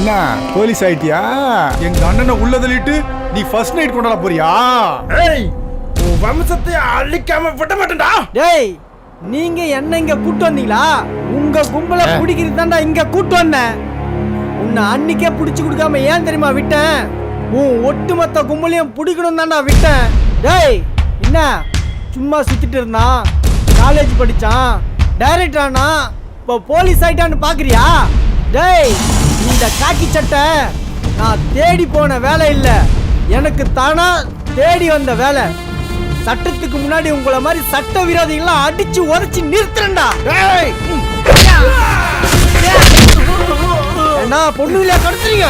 என்ன போலீஸ் ஆயிட்டியா? எங்க அண்ணனை உள்ள தள்ளிட்டு நீ ஃபர்ஸ்ட் நைட் கொண்டாட போறியா? ஏய், உன் வம்சத்தை அழிக்காம விட மாட்டேன்டா. டேய், நீங்க என்ன இங்க கூட்டு வந்தீங்களா? உங்க கும்பலை பிடிக்கிறது தான்டா இங்க கூட்டு வந்தேன். உன்னை அன்னைக்கே பிடிச்சு கொடுக்காம ஏன் தெரியுமா விட்டேன்? உன் ஒட்டுமொத்த கும்பலையும் பிடிக்கணும் தான்டா விட்டேன். டேய், என்ன சும்மா சுத்திட்டு இருந்தான், காலேஜ் படிச்சான், டைரக்டர் ஆனா, இப்போ போலீஸ் ஆயிட்டான்னு பாக்குறியா? டேய், இந்த காக்கி சட்டை நான் தேடி போன வேலை இல்லை, எனக்கு தானா தேடி வந்த வேலை. சட்டத்துக்கு முன்னாடி உங்களை மாதிரி சட்ட விரோதிகள்லாம் அடிச்சு உரைச்சு நிறுத்துறேன்டா. என்ன பொண்ணுல கடத்துறீங்க?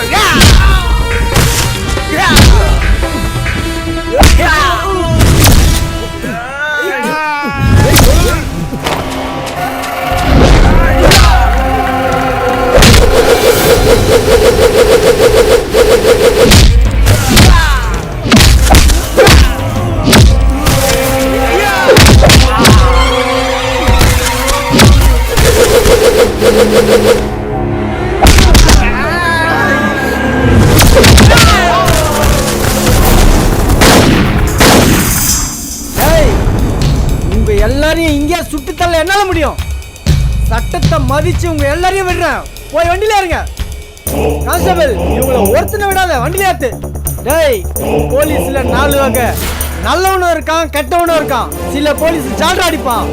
உங்க எல்லாரையும் இங்கே சுட்டுத்தள்ள என்னால முடியும். சட்டத்தை மதிச்சு உங்க எல்லாரையும் விடுறேன். போய் வண்டியில இருங்க. கான்ஸ்டபிள், இவங்களை ஒருத்தனை விடாத, வண்டியில ஏத்து. டேய், போலீஸ்ல 4 வகை, நல்லவனும் இருக்கான், கெட்டவனும் இருக்கான். சில போலீஸ் ஜால்ரா அடிப்பான்.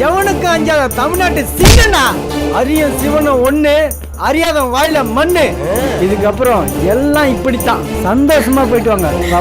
எவனுக்கு அஞ்சாத தமிழ்நாட்டு சிங்கண்ணா. அரியன் சிவனும் ஒண்ணு, அறியாதவன் வாயில மண்ணு. இதுக்கப்புறம் எல்லாம் இப்படித்தான். சந்தோஷமா போயிட்டு வாங்க.